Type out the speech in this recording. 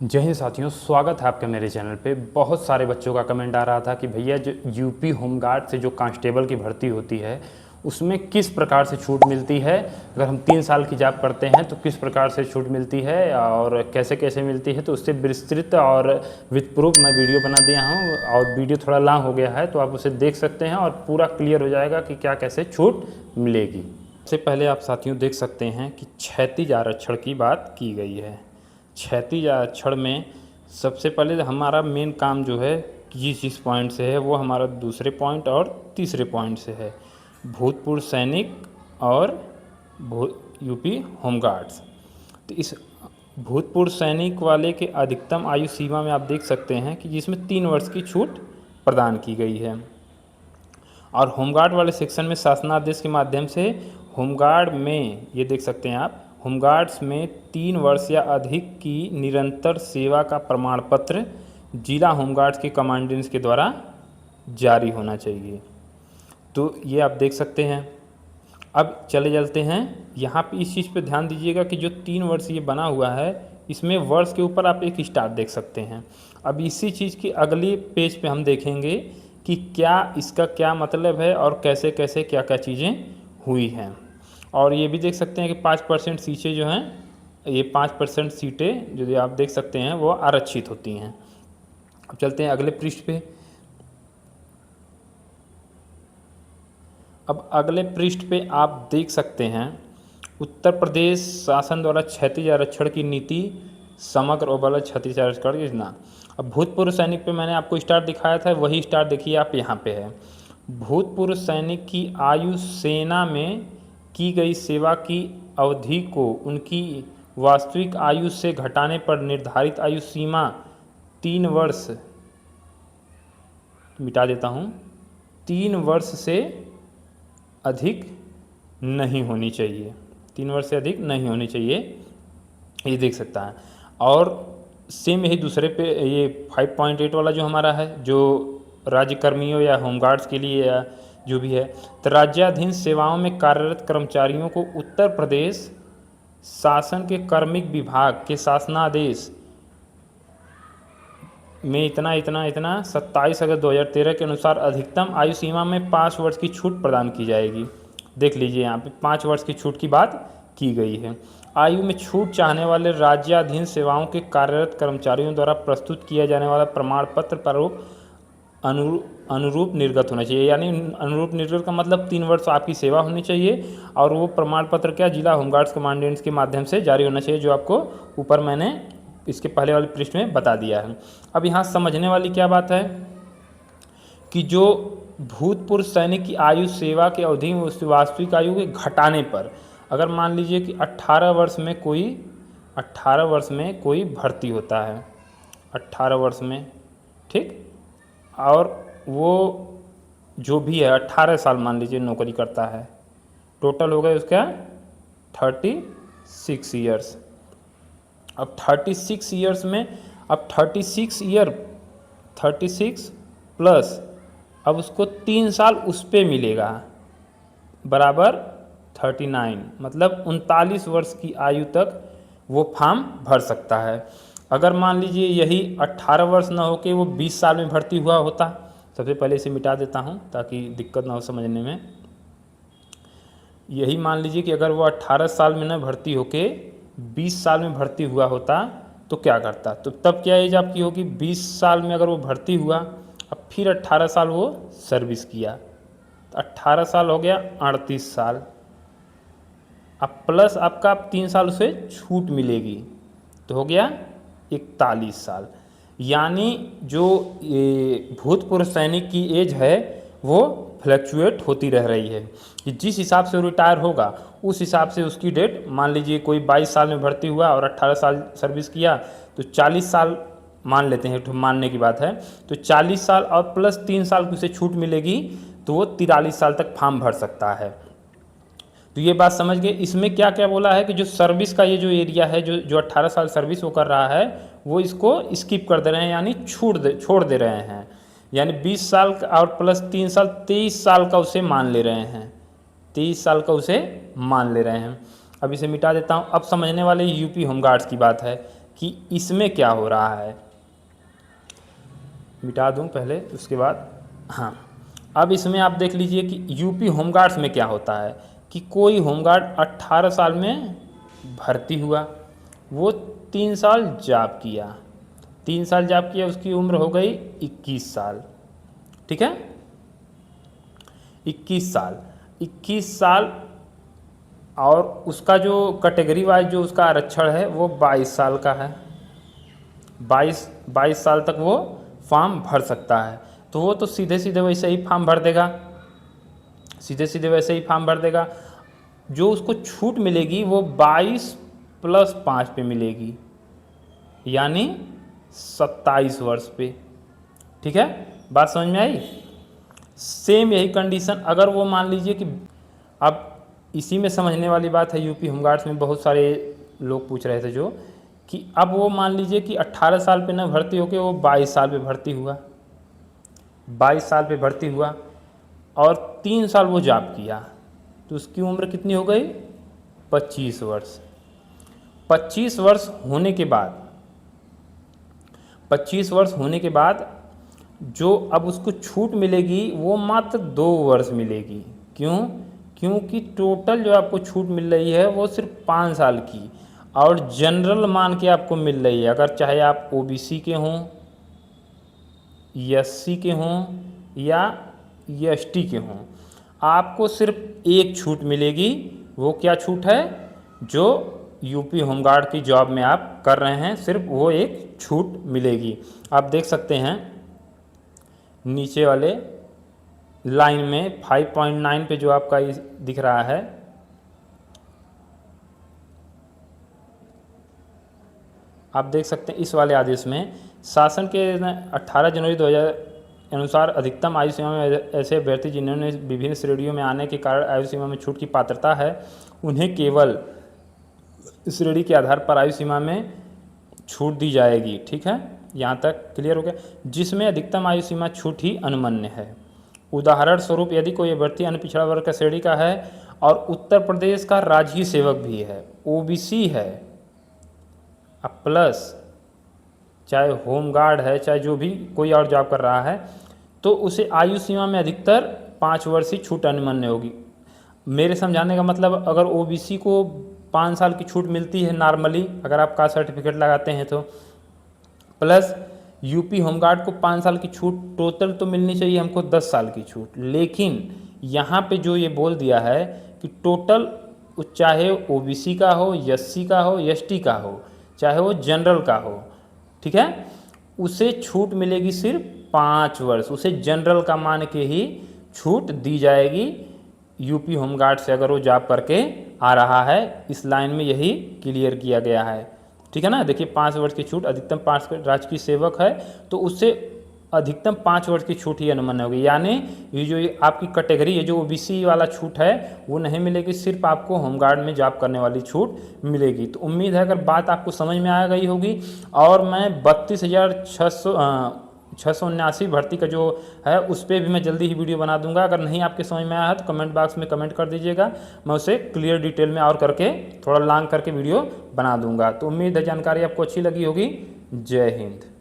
जय हिंद साथियों, स्वागत है आपका मेरे चैनल पे। बहुत सारे बच्चों का कमेंट आ रहा था कि भैया जो यूपी होमगार्ड से जो कांस्टेबल की भर्ती होती है उसमें किस प्रकार से छूट मिलती है। अगर हम 3 साल की जॉब करते हैं तो किस प्रकार से छूट मिलती है और कैसे कैसे मिलती है, तो उससे विस्तृत और विथ प्रूफ मैं वीडियो बना दिया हूँ। और वीडियो थोड़ा लॉन्ग हो गया है तो आप उसे देख सकते हैं और पूरा क्लियर हो जाएगा कि क्या कैसे छूट मिलेगी। सबसे पहले आप साथियों देख सकते हैं कि क्षैतिज आरक्षण की बात की गई है। क्षैतिज आरक्षण में सबसे पहले हमारा मेन काम जो है जिस पॉइंट से है वो हमारा दूसरे पॉइंट और तीसरे पॉइंट से है, भूतपूर्व सैनिक और यूपी होमगार्ड्स। तो इस भूतपूर्व सैनिक वाले के अधिकतम आयु सीमा में आप देख सकते हैं कि जिसमें 3 वर्ष की छूट प्रदान की गई है। और होमगार्ड वाले सेक्शन में शासनादेश के माध्यम से होमगार्ड में ये देख सकते हैं आप, होमगार्ड्स में 3 वर्ष या अधिक की निरंतर सेवा का प्रमाण पत्र जिला होमगार्ड्स के कमांडेंट्स के द्वारा जारी होना चाहिए। तो ये आप देख सकते हैं। अब चले चलते हैं यहाँ पे, इस चीज़ पे ध्यान दीजिएगा कि जो 3 वर्ष ये बना हुआ है इसमें वर्ष के ऊपर आप एक स्टार देख सकते हैं। अब इसी चीज़ की अगली पेज पे हम देखेंगे कि क्या इसका क्या मतलब है और कैसे कैसे क्या क्या चीज़ें हुई हैं। और ये भी देख सकते हैं कि 5% सीटें जो हैं, ये 5% सीटें जो आप देख सकते हैं वो आरक्षित होती हैं। अब चलते हैं अगले पृष्ठ पे। अब अगले पृष्ठ पे आप देख सकते हैं उत्तर प्रदेश शासन द्वारा क्षैतिज आरक्षण की नीति समग्र और बल क्षैतिज आरक्षण योजना। अब भूतपूर्व सैनिक पे मैंने आपको स्टार दिखाया था, वही स्टार देखिए आप यहाँ पे है। भूतपूर्व सैनिक की आयु सेना में की गई सेवा की अवधि को उनकी वास्तविक आयु से घटाने पर निर्धारित आयु सीमा 3 वर्ष, मिटा देता हूँ, 3 वर्ष से अधिक नहीं होनी चाहिए। 3 वर्ष से अधिक नहीं होनी चाहिए, ये देख सकता है। और सेम यही दूसरे पे ये 5.8 वाला जो हमारा है, जो राज्य कर्मियों या होमगार्ड्स के लिए या जो भी है, तो राज्याधीन सेवाओं में कार्यरत कर्मचारियों को उत्तर प्रदेश शासन के कार्मिक विभाग के शासनादेश में इतना इतना इतना 27 अगस्त 2013 के अनुसार अधिकतम आयु सीमा में 5 वर्ष की छूट प्रदान की जाएगी। देख लीजिए यहाँ पे 5 वर्ष की छूट की बात की गई है। आयु में छूट चाहने वाले राज्याधीन सेवाओं के कार्यरत कर्मचारियों द्वारा प्रस्तुत किया जाने वाला प्रमाण पत्र प्रारूप अनुरूप निर्गत होना चाहिए। यानी अनुरूप निर्गत का मतलब 3 वर्ष आपकी सेवा होनी चाहिए और वो प्रमाण पत्र क्या जिला होमगार्ड्स कमांडेंट्स के माध्यम से जारी होना चाहिए, जो आपको ऊपर मैंने इसके पहले वाले पृष्ठ में बता दिया है। अब यहाँ समझने वाली क्या बात है कि जो भूतपूर्व सैनिक की आयु सेवा की अवधि में उसकी वास्तविक आयु के घटाने पर, अगर मान लीजिए कि 18 वर्ष में कोई भर्ती होता है, 18 वर्ष में, ठीक, और वो जो भी है 18 साल मान लीजिए नौकरी करता है, टोटल हो गए उसका 36 ईयर्स। अब 36 ईयर्स में, अब 36 प्लस अब उसको 3 साल उस पर मिलेगा, बराबर 39, मतलब 39 वर्ष की आयु तक वो फॉर्म भर सकता है। अगर मान लीजिए यही 18 वर्ष ना होके वो 20 साल में भर्ती हुआ होता, सबसे पहले इसे मिटा देता हूँ ताकि दिक्कत ना हो समझने में। यही मान लीजिए कि अगर वो 18 साल में ना भर्ती होके 20 साल में भर्ती हुआ होता तो क्या करता, तो तब क्या एज आपकी होगी, 20 साल में अगर वो भर्ती हुआ, अब फिर 18 साल वो सर्विस किया, तो 18 साल हो गया 38 साल, अब प्लस आपका 3 साल उसे छूट मिलेगी तो हो गया 41 साल। यानी जो भूतपूर्व सैनिक की एज है वो फ्लक्चुएट होती रह रही है कि जिस हिसाब से रिटायर होगा उस हिसाब से उसकी डेट, मान लीजिए कोई 22 साल में भर्ती हुआ और 18 साल सर्विस किया तो 40 साल मान लेते हैं, तो मानने की बात है, तो 40 साल और प्लस 3 साल की उसे छूट मिलेगी तो वो 43 साल तक फॉर्म भर सकता है। तो ये बात समझ गए। इसमें क्या क्या बोला है कि जो सर्विस का ये जो एरिया है, जो 18 साल सर्विस वो कर रहा है वो इसको स्किप कर दे रहे हैं, यानी छोड़ दे रहे हैं। यानी 20 साल और प्लस 3 साल 23 साल का उसे मान ले रहे हैं, 23 साल का उसे मान ले रहे हैं। अब इसे मिटा देता हूँ। अब समझने वाले यूपी होमगार्ड्स की बात है कि इसमें क्या हो रहा है। मिटा दूं पहले, उसके बाद हाँ। अब इसमें आप देख लीजिए कि यूपी होमगार्ड्स में क्या होता है कि कोई होमगार्ड 18 साल में भर्ती हुआ, वो 3 साल जॉब किया, 3 साल जॉब किया, उसकी उम्र हो गई 21 साल, ठीक है, 21 साल, 21 साल, और उसका जो कैटेगरी वाइज जो उसका आरक्षण है वो 22 साल का है, 22 साल तक वो फॉर्म भर सकता है। तो वो तो सीधे सीधे वैसे ही फॉर्म भर देगा, सीधे सीधे वैसे ही फॉर्म भर देगा। जो उसको छूट मिलेगी वो 22 + 5 पे मिलेगी, यानी 27 वर्ष पे, ठीक है, बात समझ में आई। सेम यही कंडीशन अगर वो मान लीजिए कि अब इसी में समझने वाली बात है, यूपी होमगार्ड्स में बहुत सारे लोग पूछ रहे थे जो कि अब वो मान लीजिए कि 18 साल पे न भर्ती होकर वो 22 साल पे भर्ती हुआ, 22 साल पे भर्ती हुआ और 3 साल वो जॉब किया, तो उसकी उम्र कितनी हो गई, 25 वर्ष। 25 वर्ष होने के बाद, 25 वर्ष होने के बाद जो अब उसको छूट मिलेगी वो मात्र 2 वर्ष मिलेगी। क्यों? क्योंकि टोटल जो आपको छूट मिल रही है वो सिर्फ 5 साल की, और जनरल मान के आपको मिल रही है। अगर चाहे आप ओबीसी के हों, एससी के हों या एसटी के हों, आपको सिर्फ एक छूट मिलेगी। वो क्या छूट है? जो यूपी होमगार्ड की जॉब में आप कर रहे हैं, सिर्फ वो एक छूट मिलेगी। आप देख सकते हैं नीचे वाले लाइन में 5.9 पे जो आपका दिख रहा है, आप देख सकते हैं इस वाले आदेश में शासन के 18 जनवरी 2000 अनुसार अधिकतम आयु सीमा में ऐसे अभ्यर्थी जिन्होंने विभिन्न श्रेणियों में आने के कारण आयु सीमा में छूट की पात्रता है, उन्हें केवल श्रेणी के आधार पर आयु सीमा में छूट दी जाएगी। ठीक है, यहाँ तक क्लियर हो गया। जिसमें अधिकतम आयु सीमा छूट ही अनुमन्य है। उदाहरण स्वरूप यदि कोई अभ्यर्थी अन्य पिछड़ा वर्ग का श्रेणी का है और उत्तर प्रदेश का राजकीय सेवक भी है, ओबीसी है, अब प्लस चाहे होमगार्ड है, चाहे जो भी कोई और जॉब कर रहा है, तो उसे आयु सीमा में अधिकतर 5 वर्ष ही छूट अनुमन्य होगी। मेरे समझाने का मतलब, अगर ओबीसी को 5 साल की छूट मिलती है नॉर्मली, अगर आप कास्ट सर्टिफिकेट लगाते हैं तो, प्लस यूपी होमगार्ड को 5 साल की छूट टोटल तो मिलनी चाहिए हमको 10 साल की छूट। लेकिन यहाँ पे जो ये बोल दिया है कि टोटल चाहे ओबीसी का हो, एससी का हो, एसटी का हो, चाहे वो जनरल का हो, ठीक है, उसे छूट मिलेगी सिर्फ 5 वर्ष। उसे जनरल का मान के ही छूट दी जाएगी यूपी होमगार्ड से, अगर वो जॉब करके आ रहा है। इस लाइन में यही क्लियर किया गया है, ठीक है ना। देखिए 5 वर्ष की छूट, अधिकतम 5 राजकीय सेवक है तो उससे अधिकतम 5 वर्ष की छूट ही अनुमन्य होगी। यानी ये जो आपकी कैटेगरी है, जो ओबीसी वाला छूट है, वो नहीं मिलेगी, सिर्फ आपको होमगार्ड में जॉब करने वाली छूट मिलेगी। तो उम्मीद है अगर बात आपको समझ में आ गई होगी। और मैं 32,679 भर्ती का जो है उस पर भी मैं जल्दी ही वीडियो बना दूंगा। अगर नहीं आपके समझ में आया है तो कमेंट बॉक्स में कमेंट कर दीजिएगा, मैं उसे क्लियर डिटेल में और करके थोड़ा लॉन्ग करके वीडियो बना दूंगा। तो उम्मीद है जानकारी आपको अच्छी लगी होगी। जय हिंद।